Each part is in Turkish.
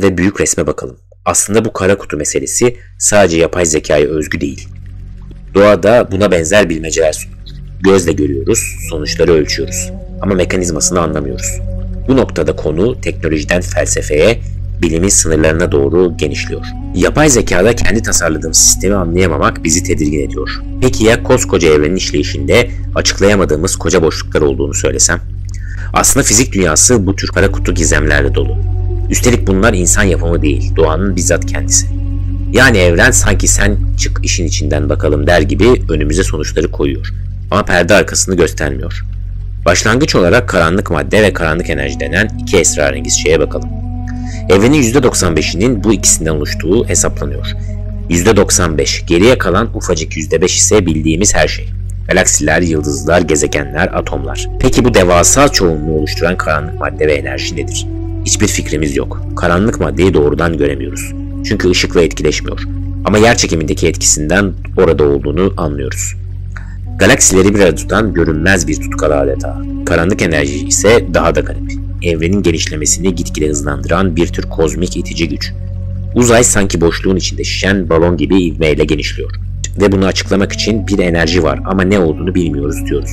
ve büyük resme bakalım. Aslında bu kara kutu meselesi sadece yapay zekaya özgü değil. Doğada buna benzer bilmeceler sunuyor. Gözle görüyoruz, sonuçları ölçüyoruz ama mekanizmasını anlamıyoruz. Bu noktada konu teknolojiden felsefeye, bilimin sınırlarına doğru genişliyor. Yapay zekada kendi tasarladığımız sistemi anlayamamak bizi tedirgin ediyor. Peki ya koskoca evrenin işleyişinde açıklayamadığımız koca boşluklar olduğunu söylesem? Aslında fizik dünyası bu tür kara kutu gizemlerle dolu. Üstelik bunlar insan yapımı değil, doğanın bizzat kendisi. Yani evren sanki sen çık işin içinden bakalım der gibi önümüze sonuçları koyuyor. Ama perde arkasını göstermiyor. Başlangıç olarak karanlık madde ve karanlık enerji denen iki esrarengiz şeye bakalım. Evrenin %95'inin bu ikisinden oluştuğu hesaplanıyor. %95, geriye kalan ufacık %5 ise bildiğimiz her şey. Galaksiler, yıldızlar, gezegenler, atomlar. Peki bu devasa çoğunluğu oluşturan karanlık madde ve enerji nedir? Hiçbir fikrimiz yok. Karanlık maddeyi doğrudan göremiyoruz. Çünkü ışıkla etkileşmiyor. Ama yerçekimindeki etkisinden orada olduğunu anlıyoruz. Galaksileri bir arada tutan görünmez bir tutkal adeta. Karanlık enerji ise daha da garip. Evrenin genişlemesini gitgide hızlandıran bir tür kozmik itici güç. Uzay sanki boşluğun içinde şişen balon gibi ivmeyle genişliyor. Ve bunu açıklamak için bir enerji var ama ne olduğunu bilmiyoruz diyoruz.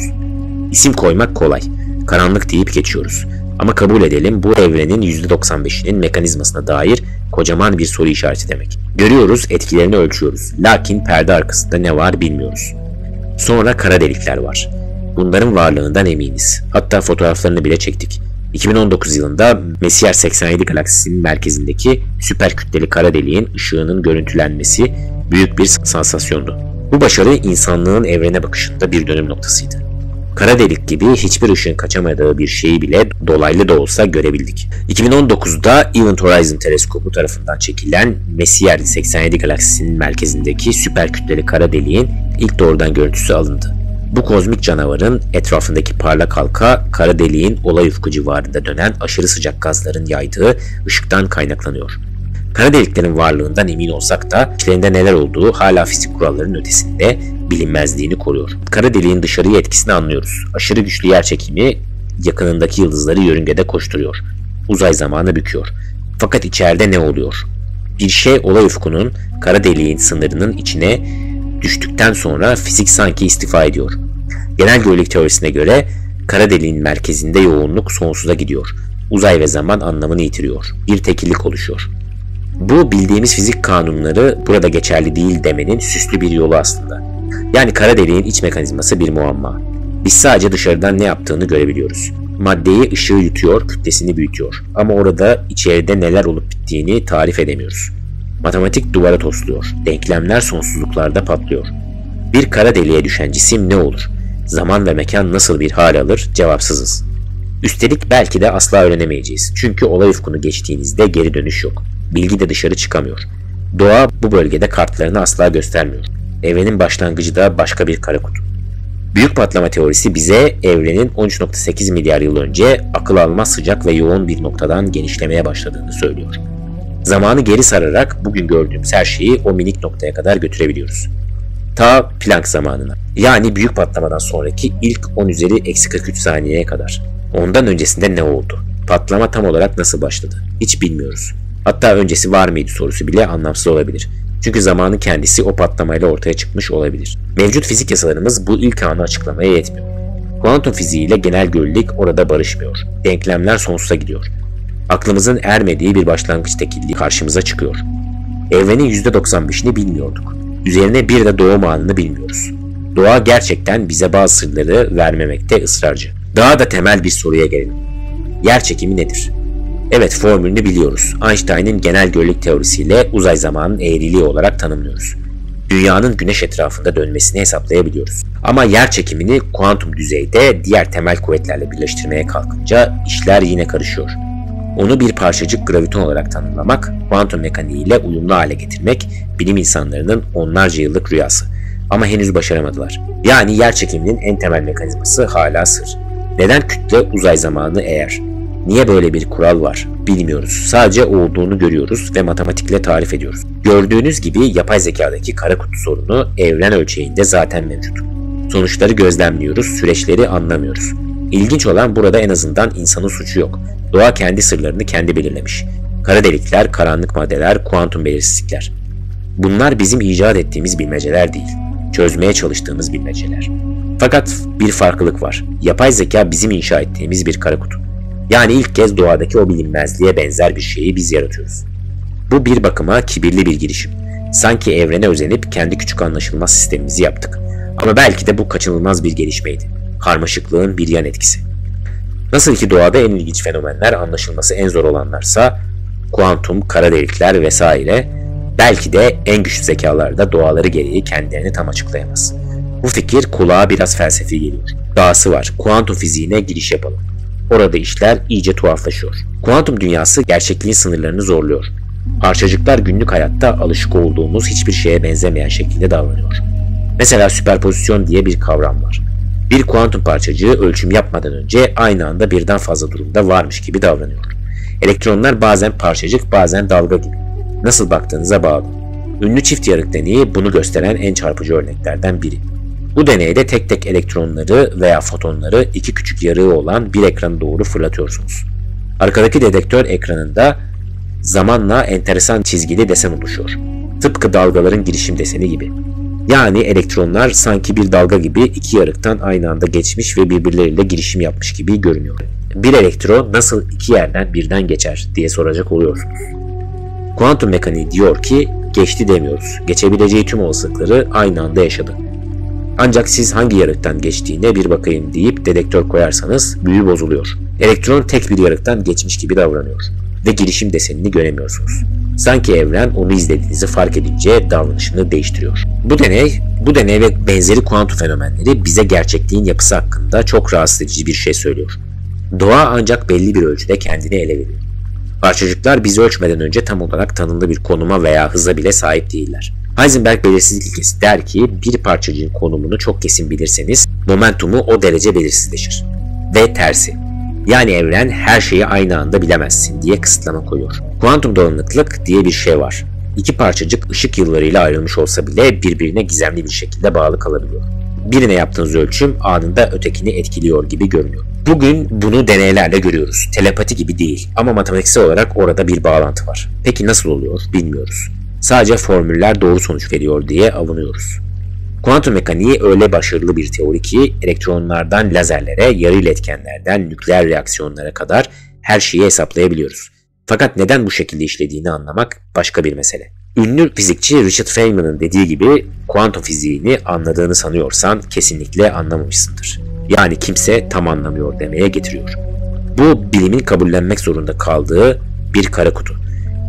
İsim koymak kolay. Karanlık deyip geçiyoruz. Ama kabul edelim bu evrenin %95'inin mekanizmasına dair kocaman bir soru işareti demek. Görüyoruz, etkilerini ölçüyoruz. Lakin perde arkasında ne var bilmiyoruz. Sonra kara delikler var. Bunların varlığından eminiz. Hatta fotoğraflarını bile çektik. 2019 yılında Messier 87 galaksisinin merkezindeki süper kütleli kara deliğin ışığının görüntülenmesi büyük bir sansasyondu. Bu başarı insanlığın evrene bakışında bir dönüm noktasıydı. Kara delik gibi hiçbir ışığın kaçamadığı bir şeyi bile dolaylı da olsa görebildik. 2019'da Event Horizon Teleskobu tarafından çekilen Messier 87 galaksisinin merkezindeki süper kütleli kara deliğin ilk doğrudan görüntüsü alındı. Bu kozmik canavarın etrafındaki parlak halka kara deliğin olay ufku civarında dönen aşırı sıcak gazların yaydığı ışıktan kaynaklanıyor. Kara deliklerin varlığından emin olsak da içlerinde neler olduğu hala fizik kurallarının ötesinde bilinmezliğini koruyor. Kara deliğin dışarıya etkisini anlıyoruz. Aşırı güçlü yer çekimi yakınındaki yıldızları yörüngede koşturuyor. Uzay zamanı büküyor. Fakat içeride ne oluyor? Bir şey olay ufkunun kara deliğin sınırının içine düştükten sonra fizik sanki istifa ediyor. Genel görelilik teorisine göre kara deliğin merkezinde yoğunluk sonsuza gidiyor. Uzay ve zaman anlamını yitiriyor. Bir tekillik oluşuyor. Bu bildiğimiz fizik kanunları burada geçerli değil demenin süslü bir yolu aslında. Yani kara deliğin iç mekanizması bir muamma. Biz sadece dışarıdan ne yaptığını görebiliyoruz. Maddeyi ışığı yutuyor, kütlesini büyütüyor. Ama orada içeride neler olup bittiğini tarif edemiyoruz. Matematik duvara tosluyor. Denklemler sonsuzluklarda patlıyor. Bir kara deliğe düşen cisim ne olur? Zaman ve mekan nasıl bir hal alır? Cevapsızız. Üstelik belki de asla öğrenemeyeceğiz. Çünkü olay ufkunu geçtiğinizde geri dönüş yok. Bilgi de dışarı çıkamıyor. Doğa bu bölgede kartlarını asla göstermiyor. Evrenin başlangıcı da başka bir kara kutu. Büyük patlama teorisi bize evrenin 13.8 milyar yıl önce akıl almaz sıcak ve yoğun bir noktadan genişlemeye başladığını söylüyor. Zamanı geri sararak bugün gördüğümüz her şeyi o minik noktaya kadar götürebiliyoruz. Ta Planck zamanına. Yani büyük patlamadan sonraki ilk 10⁻⁻43 saniyeye kadar. Ondan öncesinde ne oldu? Patlama tam olarak nasıl başladı? Hiç bilmiyoruz. Hatta öncesi var mıydı sorusu bile anlamsız olabilir. Çünkü zamanın kendisi o patlamayla ortaya çıkmış olabilir. Mevcut fizik yasalarımız bu ilk anı açıklamaya yetmiyor. Kuantum fiziğiyle genel görelilik orada barışmıyor. Denklemler sonsuza gidiyor. Aklımızın ermediği bir başlangıç tekilliği karşımıza çıkıyor. Evrenin %95'ini bilmiyorduk. Üzerine bir de doğum anını bilmiyoruz. Doğa gerçekten bize bazı sırları vermemekte ısrarcı. Daha da temel bir soruya gelelim. Yerçekimi nedir? Evet, formülünü biliyoruz. Einstein'ın genel görelilik teorisiyle uzay zamanının eğriliği olarak tanımlıyoruz. Dünyanın güneş etrafında dönmesini hesaplayabiliyoruz. Ama yerçekimini kuantum düzeyde diğer temel kuvvetlerle birleştirmeye kalkınca işler yine karışıyor. Onu bir parçacık graviton olarak tanımlamak, kuantum mekaniğiyle uyumlu hale getirmek bilim insanlarının onlarca yıllık rüyası. Ama henüz başaramadılar. Yani yerçekiminin en temel mekanizması hala sır. Neden kütle uzay zamanı eğer? Niye böyle bir kural var? Bilmiyoruz. Sadece olduğunu görüyoruz ve matematikle tarif ediyoruz. Gördüğünüz gibi yapay zekadaki kara kutu sorunu evren ölçeğinde zaten mevcut. Sonuçları gözlemliyoruz, süreçleri anlamıyoruz. İlginç olan burada en azından insanın suçu yok. Doğa kendi sırlarını kendi belirlemiş. Kara delikler, karanlık maddeler, kuantum belirsizlikler. Bunlar bizim icat ettiğimiz bilmeceler değil, çözmeye çalıştığımız bilmeceler. Fakat bir farklılık var. Yapay zeka bizim inşa ettiğimiz bir kara kutu. Yani ilk kez doğadaki o bilinmezliğe benzer bir şeyi biz yaratıyoruz. Bu bir bakıma kibirli bir girişim. Sanki evrene özenip kendi küçük anlaşılmaz sistemimizi yaptık. Ama belki de bu kaçınılmaz bir gelişmeydi. Karmaşıklığın bir yan etkisi. Nasıl ki doğada en ilginç fenomenler anlaşılması en zor olanlarsa, kuantum, kara delikler vesaire, belki de en güçlü zekalar da doğaları gereği kendilerini tam açıklayamaz. Bu fikir kulağa biraz felsefi geliyor. Dahası var, kuantum fiziğine giriş yapalım. Orada işler iyice tuhaflaşıyor. Kuantum dünyası gerçekliğin sınırlarını zorluyor. Parçacıklar günlük hayatta alışık olduğumuz hiçbir şeye benzemeyen şekilde davranıyor. Mesela süperpozisyon diye bir kavram var. Bir kuantum parçacığı ölçüm yapmadan önce aynı anda birden fazla durumda varmış gibi davranıyor. Elektronlar bazen parçacık, bazen dalga gibi. Nasıl baktığınıza bağlı. Ünlü çift yarık deneyi bunu gösteren en çarpıcı örneklerden biri. Bu deneyde tek tek elektronları veya fotonları iki küçük yarığı olan bir ekrana doğru fırlatıyorsunuz. Arkadaki dedektör ekranında zamanla enteresan çizgili desen oluşuyor. Tıpkı dalgaların girişim deseni gibi. Yani elektronlar sanki bir dalga gibi iki yarıktan aynı anda geçmiş ve birbirleriyle girişim yapmış gibi görünüyor. Bir elektron nasıl iki yerden birden geçer diye soracak oluyorsunuz. Kuantum mekaniği diyor ki geçti demiyoruz. Geçebileceği tüm olasılıkları aynı anda yaşadı. Ancak siz hangi yarıktan geçtiğine bir bakayım deyip dedektör koyarsanız büyü bozuluyor. Elektron tek bir yarıktan geçmiş gibi davranıyor ve girişim desenini göremiyorsunuz. Sanki evren onu izlediğinizi fark edince davranışını değiştiriyor. Bu deney ve benzeri kuantum fenomenleri bize gerçekliğin yapısı hakkında çok rahatsız edici bir şey söylüyor. Doğa ancak belli bir ölçüde kendini ele veriyor. Parçacıklar bizi ölçmeden önce tam olarak tanımlı bir konuma veya hıza bile sahip değiller. Heisenberg belirsizlik ilkesi der ki bir parçacığın konumunu çok kesin bilirseniz momentumu o derece belirsizleşir. Ve tersi. Yani evren her şeyi aynı anda bilemezsin diye kısıtlama koyuyor. Kuantum dolanıklık diye bir şey var. İki parçacık ışık yıllarıyla ayrılmış olsa bile birbirine gizemli bir şekilde bağlı kalabiliyor. Birine yaptığınız ölçüm anında ötekini etkiliyor gibi görünüyor. Bugün bunu deneylerle görüyoruz. Telepati gibi değil ama matematiksel olarak orada bir bağlantı var. Peki nasıl oluyor bilmiyoruz. Sadece formüller doğru sonuç veriyor diye avunuyoruz. Kuantum mekaniği öyle başarılı bir teori ki elektronlardan lazerlere, yarı iletkenlerden nükleer reaksiyonlara kadar her şeyi hesaplayabiliyoruz. Fakat neden bu şekilde işlediğini anlamak başka bir mesele. Ünlü fizikçi Richard Feynman'ın dediği gibi kuantum fiziğini anladığını sanıyorsan kesinlikle anlamamışsındır. Yani kimse tam anlamıyor demeye getiriyor. Bu bilimin kabullenmek zorunda kaldığı bir kara kutu.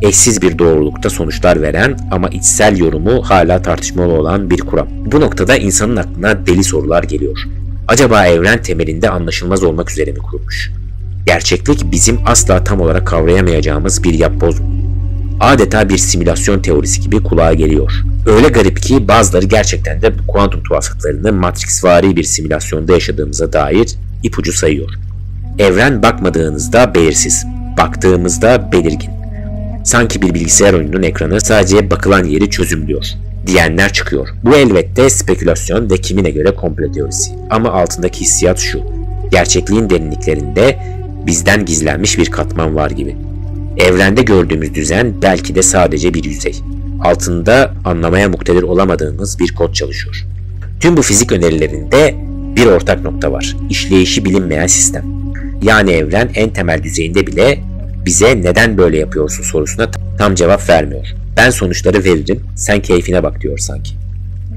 Eşsiz bir doğrulukta sonuçlar veren ama içsel yorumu hala tartışmalı olan bir kuram. Bu noktada insanın aklına deli sorular geliyor. Acaba evren temelinde anlaşılmaz olmak üzere mi kurulmuş? Gerçeklik bizim asla tam olarak kavrayamayacağımız bir yapboz mu? Adeta bir simülasyon teorisi gibi kulağa geliyor. Öyle garip ki bazıları gerçekten de bu kuantum tuhaflıklarını Matrixvari bir simülasyonda yaşadığımıza dair ipucu sayıyor. Evren bakmadığınızda belirsiz, baktığımızda belirgin. Sanki bir bilgisayar oyununun ekranı sadece bakılan yeri çözümlüyor diyenler çıkıyor. Bu elbette spekülasyon ve kimine göre komplo teorisi. Ama altındaki hissiyat şu. Gerçekliğin derinliklerinde bizden gizlenmiş bir katman var gibi. Evrende gördüğümüz düzen belki de sadece bir yüzey. Altında anlamaya muktedir olamadığımız bir kod çalışıyor. Tüm bu fizik önerilerinde bir ortak nokta var. İşleyişi bilinmeyen sistem. Yani evren en temel düzeyinde bile bize neden böyle yapıyorsun sorusuna tam cevap vermiyor. Ben sonuçları veririm, sen keyfine bak diyor sanki.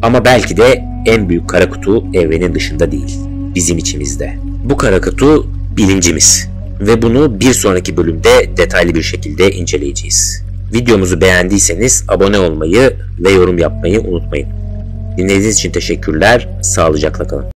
Ama belki de en büyük kara kutu evrenin dışında değil, bizim içimizde. Bu kara kutu bilincimiz ve bunu bir sonraki bölümde detaylı bir şekilde inceleyeceğiz. Videomuzu beğendiyseniz abone olmayı ve yorum yapmayı unutmayın. Dinlediğiniz için teşekkürler, sağlıcakla kalın.